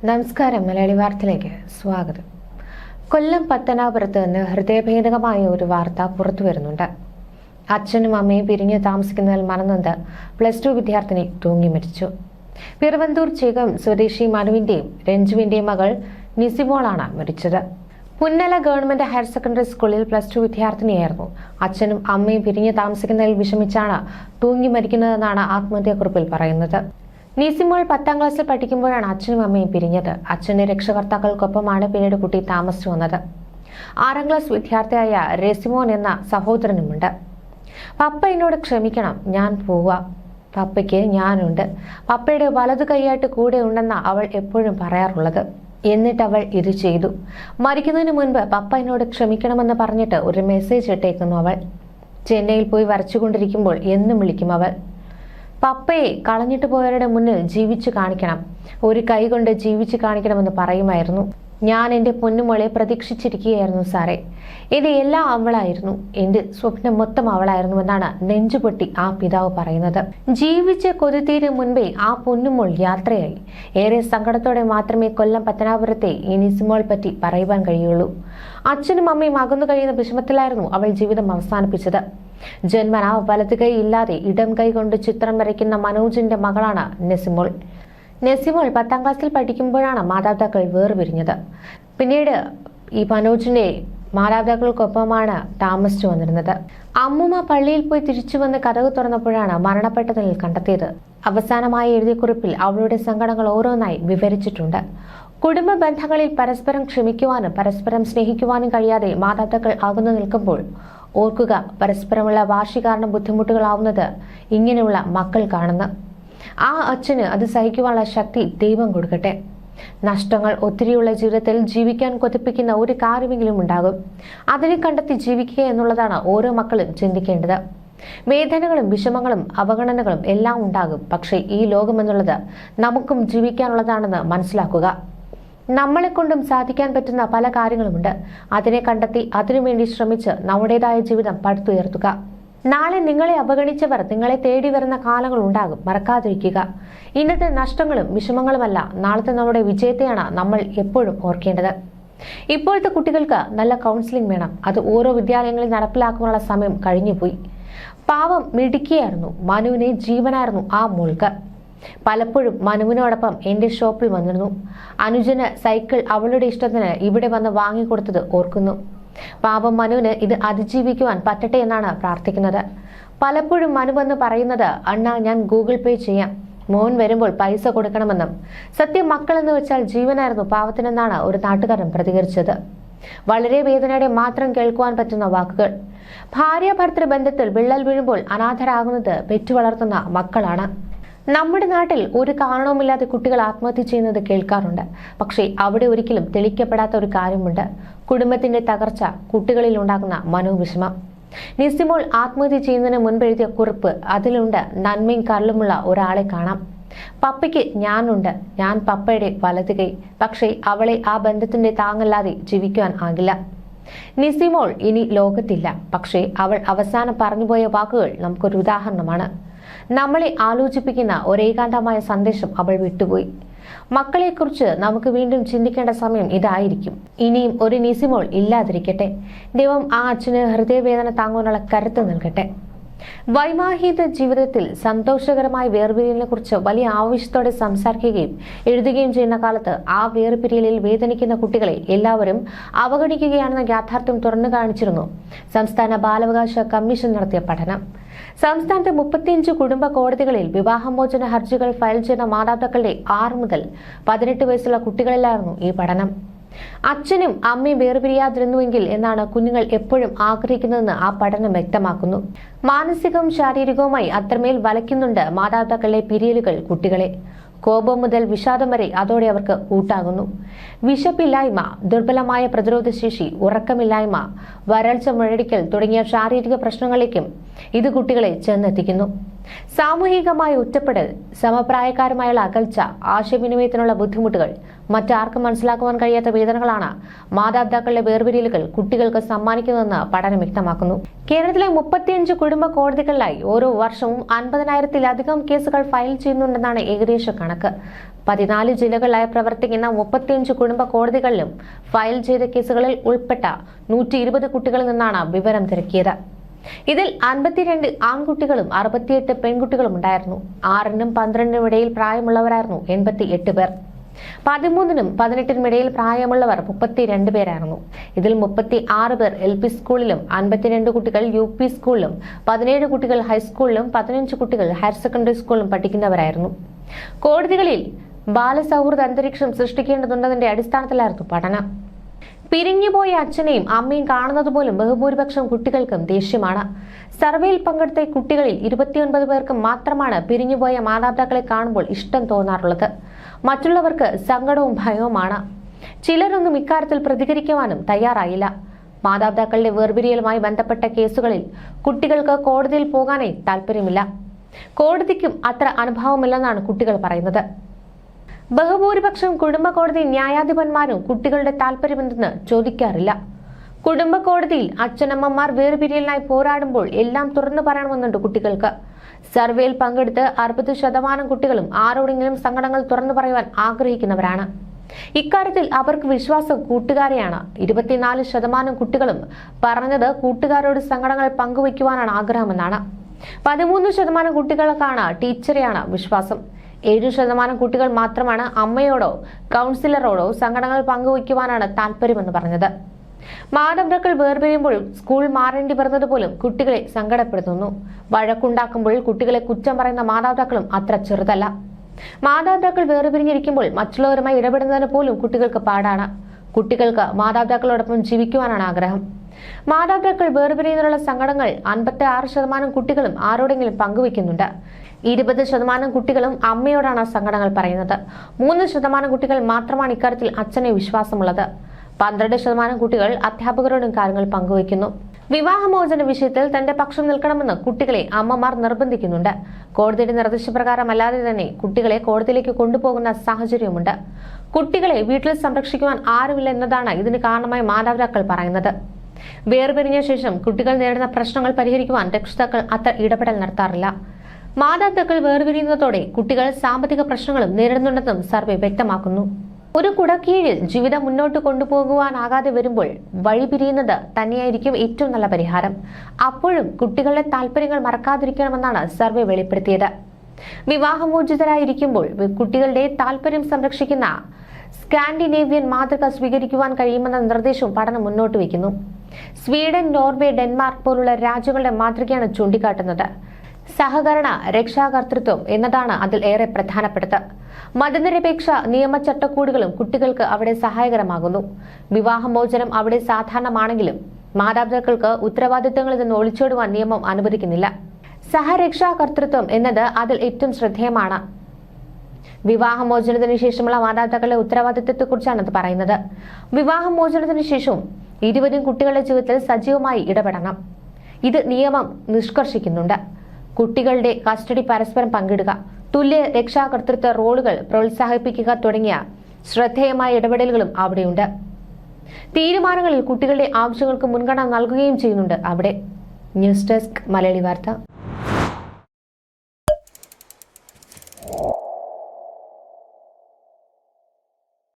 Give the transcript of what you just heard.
നമസ്കാരം. മലയാളി വാർത്തയിലേക്ക് സ്വാഗതം. കൊല്ലം പത്തനാപുരത്ത് നിന്ന് ഹൃദയഭേദകമായ ഒരു വാർത്ത പുറത്തു വരുന്നുണ്ട്. അച്ഛനും അമ്മയും പിരിഞ്ഞു താമസിക്കുന്നതിൽ മനംനൊന്ത് +2 വിദ്യാർത്ഥിനി തൂങ്ങി മരിച്ചു. പിറവന്തൂർ ചേകം സ്വദേശി മനുവിന്റെയും രഞ്ജുവിന്റെയും മകൾ നിസിമോളാണ് മരിച്ചത്. പുന്നല ഗവൺമെന്റ് ഹയർ സെക്കൻഡറി സ്കൂളിൽ +2 വിദ്യാർത്ഥിനിയായിരുന്നു. അച്ഛനും അമ്മയും പിരിഞ്ഞു താമസിക്കുന്നതിൽ വിഷമിച്ചാണ് തൂങ്ങി മരിക്കുന്നതെന്നാണ് ആത്മഹത്യാക്കുറിപ്പിൽ പറയുന്നത്. നിസിമോൾ 10ാം ക്ലാസ്സിൽ പഠിക്കുമ്പോഴാണ് അച്ഛനും അമ്മയും പിരിഞ്ഞത്. അച്ഛന്റെ രക്ഷകർത്താക്കൾക്കൊപ്പമാണ് പിന്നീട് കുട്ടി താമസിച്ചു വന്നത്. 6ാം ക്ലാസ് വിദ്യാർത്ഥിയായ റെസിമോൻ എന്ന സഹോദരനുമുണ്ട്. പപ്പ എന്നോട് ക്ഷമിക്കണം, ഞാൻ പോവാ. പപ്പയ്ക്ക് ഞാനുണ്ട്. പപ്പയുടെ വലതു കൈയായിട്ട് കൂടെ ഉണ്ടെന്ന അവൾ എപ്പോഴും പറയാറുള്ളത്. എന്നിട്ട് അവൾ ഇത് ചെയ്തു. മരിക്കുന്നതിന് മുൻപ് പപ്പ എന്നോട് ക്ഷമിക്കണമെന്ന് പറഞ്ഞിട്ട് ഒരു മെസ്സേജ് ഇട്ടേക്കുന്നു അവൾ. ചെന്നൈയിൽ പോയി വരച്ചുകൊണ്ടിരിക്കുമ്പോൾ എന്നും വിളിക്കും അവൾ. പപ്പയെ കളഞ്ഞിട്ട് പോയവരുടെ മുന്നിൽ ജീവിച്ചു കാണിക്കണം, ഒരു കൈ കൊണ്ട് ജീവിച്ചു കാണിക്കണമെന്ന് പറയുമായിരുന്നു. ഞാൻ എൻ്റെ പൊന്നുമോളെ പ്രതീക്ഷിച്ചിരിക്കുകയായിരുന്നു സാറേ. ഇത് എല്ലാം അവളായിരുന്നു. എൻ്റെ സ്വപ്നം മൊത്തം അവളായിരുന്നു എന്നാണ് നെഞ്ചുപൊട്ടി ആ പിതാവ് പറയുന്നത്. ജീവിച്ച് കൊതിത്തീരു മുൻപേ ആ പൊന്നുമോൾ യാത്രയായി. ഏറെ സങ്കടത്തോടെ മാത്രമേ കൊല്ലം പത്തനാപുരത്തെ ഈ നിസിമോൾ പറ്റി പറയുവാൻ കഴിയുള്ളൂ. അച്ഛനും അമ്മയും അകന്നു കഴിയുന്ന വിഷമത്തിലായിരുന്നു അവൾ ജീവിതം അവസാനിപ്പിച്ചത്. ജന്മന വലതു കൈ ഇല്ലാതെ ഇടം കൈ കൊണ്ട് ചിത്രം വരയ്ക്കുന്ന മനോജിന്റെ മകളാണ് നെസിമോൾ. നെസിമോൾ 10ാം ക്ലാസ്സിൽ പഠിക്കുമ്പോഴാണ് മാതാപിതാക്കൾ വേർപിരിഞ്ഞത്. പിന്നീട് ഈ മനോജിന്റെ മാതാപിതാക്കൾക്കൊപ്പമാണ് താമസിച്ചു വന്നിരുന്നത്. അമ്മുമ്മ പള്ളിയിൽ പോയി തിരിച്ചു വന്ന് കതക് തുറന്നപ്പോഴാണ് മരണപ്പെട്ട നിലയിൽ കണ്ടെത്തിയത്. അവസാനമായി എഴുതിയ കുറിപ്പിൽ അവളുടെ സങ്കടങ്ങൾ ഓരോന്നായി വിവരിച്ചിട്ടുണ്ട്. കുടുംബ ബന്ധങ്ങളിൽ പരസ്പരം ക്ഷമിക്കുവാനും പരസ്പരം സ്നേഹിക്കുവാനും കഴിയാതെ മാതാപിതാക്കൾ അകന്നു നിൽക്കുമ്പോൾ ഓർക്കുക, പരസ്പരമുള്ള വാശി കാരണം ബുദ്ധിമുട്ടുകളാവുന്നത് ഇങ്ങനെയുള്ള മക്കൾക്കാണെന്ന്. ആ അച്ഛന് അത് സഹിക്കുവാനുള്ള ശക്തി ദൈവം കൊടുക്കട്ടെ. നഷ്ടങ്ങൾ ഒത്തിരിയുള്ള ജീവിതത്തിൽ ജീവിക്കാൻ കൊതിപ്പിക്കുന്ന ഒരു കാര്യമെങ്കിലും ഉണ്ടാകും. അതിനെ കണ്ടെത്തി ജീവിക്കുക എന്നുള്ളതാണ് ഓരോ മക്കളും ചിന്തിക്കേണ്ടത്. വേദനകളും വിഷമങ്ങളും അവഗണനകളും എല്ലാം ഉണ്ടാകും. പക്ഷേ ഈ ലോകം എന്നുള്ളത് നമുക്കും ജീവിക്കാനുള്ളതാണെന്ന് മനസ്സിലാക്കുക. നമ്മളെ കൊണ്ടും സാധിക്കാൻ പറ്റുന്ന പല കാര്യങ്ങളുമുണ്ട്. അതിനെ കണ്ടെത്തി അതിനുവേണ്ടി ശ്രമിച്ച് നമ്മുടേതായ ജീവിതം പടുത്തുയർത്തുക. നാളെ നിങ്ങളെ അവഗണിച്ചവർ നിങ്ങളെ തേടി വരുന്ന കാലങ്ങൾ ഉണ്ടാകും, മറക്കാതിരിക്കുക. ഇന്നത്തെ നഷ്ടങ്ങളും വിഷമങ്ങളുമല്ല, നാളത്തെ നമ്മുടെ വിജയത്തെയാണ് നമ്മൾ എപ്പോഴും ഓർക്കേണ്ടത്. ഇപ്പോഴത്തെ കുട്ടികൾക്ക് നല്ല കൗൺസിലിംഗ് വേണം. അത് ഓരോ വിദ്യാലയങ്ങളിൽ നടപ്പിലാക്കാനുള്ള സമയം കഴിഞ്ഞുപോയി. പാവം മിടുക്കിയായിരുന്നു, മനുവിനെ ജീവനായിരുന്നു ആ മോൾക്ക്. പലപ്പോഴും മനുവിനോടൊപ്പം എൻ്റെ ഷോപ്പിൽ വന്നിരുന്നു. അനുജന് സൈക്കിൾ അവളുടെ ഇഷ്ടത്തിന് ഇവിടെ വന്ന് വാങ്ങിക്കൊടുത്തത് ഓർക്കുന്നു. പാപം മനുവിന് ഇത് അതിജീവിക്കുവാൻ പറ്റട്ടെ എന്നാണ് പ്രാർത്ഥിക്കുന്നത്. പലപ്പോഴും മനു വന്ന് പറയുന്നത്, അണ്ണാ ഞാൻ ഗൂഗിൾ പേ ചെയ്യാം, മോൻ വരുമ്പോൾ പൈസ കൊടുക്കണമെന്നും. സത്യം മക്കളെന്ന് വെച്ചാൽ ജീവനായിരുന്നു പാവത്തിനെന്നാണ് ഒരു നാട്ടുകാരൻ പ്രതികരിച്ചത്. വളരെ വേദനയോടെ മാത്രം കേൾക്കുവാൻ പറ്റുന്ന വാക്കുകൾ. ഭാര്യ ഭർത്തൃ ബന്ധത്തിൽ വിള്ളൽ വീഴുമ്പോൾ അനാഥരാകുന്നത് പെറ്റു വളർത്തുന്ന മക്കളാണ്. നമ്മുടെ നാട്ടിൽ ഒരു കാരണവുമില്ലാതെ കുട്ടികൾ ആത്മഹത്യ ചെയ്യുന്നത് കേൾക്കാറുണ്ട്. പക്ഷേ അവിടെ ഒരിക്കലും തെളിയിക്കപ്പെടാത്ത ഒരു കാര്യമുണ്ട്. കുടുംബത്തിന്റെ തകർച്ച കുട്ടികളിൽ ഉണ്ടാകുന്ന മനോവിഷമം. നിസിമോൾ ആത്മഹത്യ ചെയ്യുന്നതിന് മുൻപ് എഴുതിയ കുറിപ്പ്, അതിലുണ്ട് നന്മയും കരുളുമുള്ള ഒരാളെ കാണാം. പപ്പയ്ക്ക് ഞാനുണ്ട്, ഞാൻ പപ്പയുടെ വലതു കൈ. പക്ഷേ അവളെ ആ ബന്ധത്തിന്റെ താങ്ങല്ലാതെ ജീവിക്കുവാൻ ആകില്ല. നിസിമോൾ ഇനി ലോകത്തില്ല. പക്ഷേ അവൾ അവസാനം പറഞ്ഞുപോയ വാക്കുകൾ നമുക്കൊരു ഉദാഹരണമാണ്. നമ്മളെ ആലോചിപ്പിക്കുന്ന ഒരേകാന്തമായ സന്ദേശം അവൾ വിട്ടുപോയി. മക്കളെക്കുറിച്ച് നമുക്ക് വീണ്ടും ചിന്തിക്കേണ്ട സമയം ഇതായിരിക്കും. ഇനിയും ഒരു നിസിമോൾ ഇല്ലാതിരിക്കട്ടെ. ദൈവം ആ അച്ഛന് ഹൃദയവേദന താങ്ങാനുള്ള കരുത്ത് നൽകട്ടെ. വൈവാഹിക ജീവിതത്തിൽ സന്തോഷകരമായ വേർപിരിയലിനെ കുറിച്ച് വലിയ ആവശ്യത്തോടെ സംസാരിക്കുകയും എഴുതുകയും ചെയ്യുന്ന കാലത്ത് ആ വേർപിരിയലിൽ വേദനിക്കുന്ന കുട്ടികളെ എല്ലാവരും അവഗണിക്കുകയാണെന്ന യാഥാർത്ഥ്യം തുറന്നു കാണിച്ചിരുന്നു സംസ്ഥാന ബാലാവകാശ കമ്മീഷൻ നടത്തിയ പഠനം. സംസ്ഥാനത്തെ 35 കുടുംബ കോടതികളിൽ വിവാഹമോചന ഹർജികൾ ഫയൽ ചെയ്ത മാതാപിതാക്കളുടെ 6 മുതൽ 18 വയസ്സുള്ള കുട്ടികളിലായിരുന്നു ഈ പഠനം. അച്ഛനും അമ്മയും വേർപിരിയാതിരുന്നുവെങ്കിൽ എന്നാണ് കുഞ്ഞുങ്ങൾ എപ്പോഴും ആഗ്രഹിക്കുന്നതെന്ന് ആ പഠനം വ്യക്തമാക്കുന്നു. മാനസികവും ശാരീരികവുമായി അത്രമേൽ വലയ്ക്കുന്നുണ്ട് മാതാപിതാക്കളുടെ പിരിയലുകൾ കുട്ടികളെ. കോപം മുതൽ വിഷാദം വരെ അതോടെ അവർക്ക് കൂട്ടാകുന്നു. വിശപ്പില്ലായ്മ, ദുർബലമായ പ്രതിരോധശേഷി, ഉറക്കമില്ലായ്മ, വരൾച്ച, മുഴടിക്കൽ തുടങ്ങിയ ശാരീരിക പ്രശ്നങ്ങളിലേക്കും ഇത് കുട്ടികളെ ചെന്നെത്തിക്കുന്നു. സാമൂഹികമായ ഒറ്റപ്പെടൽ, സമപ്രായക്കാരുമായുള്ള അകൽച്ച, ആശയവിനിമയത്തിനുള്ള ബുദ്ധിമുട്ടുകൾ, മറ്റാർക്കും മനസ്സിലാക്കുവാൻ കഴിയാത്ത വേദനകളാണ് മാതാപിതാക്കളുടെ വേർപിരിയലുകൾ കുട്ടികൾക്ക് സമ്മാനിക്കുന്നതെന്ന് പഠനം വ്യക്തമാക്കുന്നു. കേരളത്തിലെ 35 കുടുംബ കോടതികളിലായി ഓരോ വർഷവും 50,000-ത്തിലധികം കേസുകൾ ഫയൽ ചെയ്യുന്നുണ്ടെന്നാണ് ഏകദേശ കണക്ക്. 14 ജില്ലകളിലായി പ്രവർത്തിക്കുന്ന 35 കുടുംബ കോടതികളിലും ഫയൽ ചെയ്ത കേസുകളിൽ ഉൾപ്പെട്ട 120 കുട്ടികളിൽ നിന്നാണ് വിവരം തിരക്കിയത്. ഇതിൽ 52 ആൺകുട്ടികളും 68 പെൺകുട്ടികളും ഉണ്ടായിരുന്നു. 6-നും 12-നും ഇടയിൽ പ്രായമുള്ളവരായിരുന്നു 88 പേർ. 13-നും 18-നും ഇടയിൽ പ്രായമുള്ളവർ 32 പേരായിരുന്നു. ഇതിൽ 36 പേർ LP സ്കൂളിലും 52 കുട്ടികൾ UP സ്കൂളിലും 17 കുട്ടികൾ ഹൈസ്കൂളിലും 15 കുട്ടികൾ ഹയർ സെക്കൻഡറി സ്കൂളിലും പഠിക്കുന്നവരായിരുന്നു. കോടതികളിൽ ബാലസൗഹൃദ അന്തരീക്ഷം സൃഷ്ടിക്കേണ്ടതുണ്ടെന്നതിന്റെ അടിസ്ഥാനത്തിലായിരുന്നു പഠനം. പിരിഞ്ഞുപോയ അച്ഛനെയും അമ്മയും കാണുന്നത് പോലും ബഹുഭൂരിപക്ഷം കുട്ടികൾക്കും ദേഷ്യമാണ്. സർവേയിൽ പങ്കെടുത്ത കുട്ടികളിൽ 29 പേർക്ക് മാത്രമാണ് പിരിഞ്ഞുപോയ മാതാപിതാക്കളെ കാണുമ്പോൾ ഇഷ്ടം തോന്നാറുള്ളത്. മറ്റുള്ളവർക്ക് സങ്കടവും ഭയവുമാണ്. ചിലരൊന്നും ഇക്കാര്യത്തിൽ പ്രതികരിക്കുവാനും തയ്യാറായില്ല. മാതാപിതാക്കളുടെ വേർപിരിയലുമായി ബന്ധപ്പെട്ട കേസുകളിൽ കുട്ടികൾക്ക് കോടതിയിൽ പോകാനേ താല്പര്യമില്ല. കോടതിക്കും അത്ര അനുഭവമില്ലെന്നാണ് കുട്ടികൾ പറയുന്നത്. ബഹുഭൂരിപക്ഷം കുടുംബ കോടതി ന്യായാധിപന്മാരും കുട്ടികളുടെ താല്പര്യമെന്തെന്ന് ചോദിക്കാറില്ല. കുടുംബ കോടതിയിൽ അച്ഛനമ്മമാർ വേർപിരിയലിനായി പോരാടുമ്പോൾ എല്ലാം തുറന്നു പറയണമെന്നുണ്ട് കുട്ടികൾക്ക്. സർവേയിൽ പങ്കെടുത്ത് 60% കുട്ടികളും ആരോടെങ്കിലും സങ്കടങ്ങൾ തുറന്നു പറയുവാൻ ആഗ്രഹിക്കുന്നവരാണ്. ഇക്കാര്യത്തിൽ അവർക്ക് വിശ്വാസം കൂട്ടുകാരെയാണ്. 24% കുട്ടികളും പറഞ്ഞത് കൂട്ടുകാരോട് സങ്കടങ്ങൾ പങ്കുവയ്ക്കുവാനാണ് ആഗ്രഹമെന്നാണ്. 13% കുട്ടികൾക്കാണ് ടീച്ചറെയാണ് വിശ്വാസം. 7% കുട്ടികൾ മാത്രമാണ് അമ്മയോടോ കൗൺസിലറോടോ സങ്കടങ്ങൾ പങ്കുവയ്ക്കുവാനാണ് താല്പര്യമെന്ന് പറഞ്ഞത്. മാതാപിതാക്കൾ വേർപിരിയുമ്പോൾ സ്കൂൾ മാറേണ്ടി വരുന്നത് പോലും കുട്ടികളെ സങ്കടപ്പെടുത്തുന്നു. വഴക്കുണ്ടാക്കുമ്പോൾ കുട്ടികളെ കുറ്റം പറയുന്ന മാതാപിതാക്കളും അത്ര ചെറുതല്ല. മാതാപിതാക്കൾ വേർപിരിഞ്ഞിരിക്കുമ്പോൾ മറ്റുള്ളവരുമായി ഇടപെടുന്നതിന് പോലും കുട്ടികൾക്ക് പാടാണ്. കുട്ടികൾക്ക് മാതാപിതാക്കളോടൊപ്പം ജീവിക്കുവാനാണ് ആഗ്രഹം. മാതാപിതാക്കൾ വേർപിരിയുന്നതിനുള്ള സങ്കടങ്ങൾ 56% കുട്ടികളും ആരോടെങ്കിലും പങ്കുവയ്ക്കുന്നുണ്ട്. 20% കുട്ടികളും അമ്മയോടാണ് സങ്കടങ്ങൾ പറയുന്നത്. 3% കുട്ടികൾ മാത്രമാണ് ഇക്കാര്യത്തിൽ അച്ഛനെ വിശ്വാസമുള്ളത്. 12% കുട്ടികൾ അധ്യാപകരോടും കാര്യങ്ങൾ പങ്കുവയ്ക്കുന്നു. വിവാഹമോചന വിഷയത്തിൽ തന്റെ പക്ഷം നിൽക്കണമെന്ന് കുട്ടികളെ അമ്മമാർ നിർബന്ധിക്കുന്നുണ്ട്. കോടതിയുടെ നിർദ്ദേശപ്രകാരമല്ലാതെ തന്നെ കുട്ടികളെ കോടതിയിലേക്ക് കൊണ്ടുപോകുന്ന സാഹചര്യമുണ്ട്. കുട്ടികളെ വീട്ടിൽ സംരക്ഷിക്കുവാൻ ആരുമില്ല എന്നതാണ് ഇതിന് കാരണമായി മാതാപിതാക്കൾ പറയുന്നത്. വേർപിരിഞ്ഞ ശേഷം കുട്ടികൾ നേരിടുന്ന പ്രശ്നങ്ങൾ പരിഹരിക്കുവാൻ രക്ഷിതാക്കൾ അത്ര ഇടപെടൽ നടത്താറില്ല. മാതാപിതാക്കൾ വേർപിരിയുന്നതോടെ കുട്ടികൾ സാമ്പത്തിക പ്രശ്നങ്ങളും നേരിടുന്നുണ്ടെന്നും സർവേ വ്യക്തമാക്കുന്നു. ഒരു കുടക്കീഴിൽ ജീവിതം മുന്നോട്ട് കൊണ്ടുപോകുവാനാകാതെ വരുമ്പോൾ വഴിപിരിയുന്നത് തന്നെയായിരിക്കും ഏറ്റവും നല്ല പരിഹാരം. അപ്പോഴും കുട്ടികളുടെ താല്പര്യങ്ങൾ മറക്കാതിരിക്കണമെന്നാണ് സർവേ വെളിപ്പെടുത്തിയത്. വിവാഹമോചിതരായിരിക്കുമ്പോൾ കുട്ടികളുടെ താല്പര്യം സംരക്ഷിക്കുന്ന സ്കാൻഡിനേവിയൻ മാതൃക സ്വീകരിക്കുവാൻ കഴിയുമെന്ന നിർദ്ദേശവും പഠനം മുന്നോട്ട് വയ്ക്കുന്നു. സ്വീഡൻ, നോർവേ, ഡെൻമാർക്ക് പോലുള്ള രാജ്യങ്ങളുടെ മാതൃകയാണ് ചൂണ്ടിക്കാട്ടുന്നത്. സഹകരണ രക്ഷാകർതൃത്വം എന്നതാണ് അതിൽ ഏറെ പ്രധാനപ്പെട്ടത്. മതനിരപേക്ഷ നിയമചട്ടക്കൂടുകളും കുട്ടികൾക്ക് അവിടെ സഹായകരമാകുന്നു. വിവാഹമോചനം അവിടെ സാധാരണമാണെങ്കിലും മാതാപിതാക്കൾക്ക് ഉത്തരവാദിത്തങ്ങളിൽ നിന്ന് ഒളിച്ചോടുവാൻ നിയമം അനുവദിക്കുന്നില്ല. സഹരക്ഷാകർതൃത്വം എന്നത് അതിൽ ഏറ്റവും ശ്രദ്ധേയമാണ്. വിവാഹമോചനത്തിന് ശേഷമുള്ള മാതാപിതാക്കളുടെ ഉത്തരവാദിത്തത്തെക്കുറിച്ചാണ് അത് പറയുന്നത്. വിവാഹമോചനത്തിന് ശേഷവും ഇരുവരും കുട്ടികളുടെ ജീവിതത്തിൽ സജീവമായി ഇടപെടണം. ഇത് നിയമം നിഷ്കർഷിക്കുന്നുണ്ട്. കുട്ടികളുടെ കസ്റ്റഡി പരസ്പരം പങ്കിടുക, തുല്യ രക്ഷാകർതൃത്വ റോളുകൾ പ്രോത്സാഹിപ്പിക്കുക തുടങ്ങിയ ശ്രദ്ധേയമായ ഇടപെടലുകളും അവിടെയുണ്ട്. തീരുമാനങ്ങളിൽ കുട്ടികളുടെ ആവശ്യങ്ങൾക്ക് മുൻഗണന നൽകുകയും ചെയ്യുന്നുണ്ട് അവിടെ. ന്യൂസ് ഡെസ്ക് മലയാളി വാർത്ത.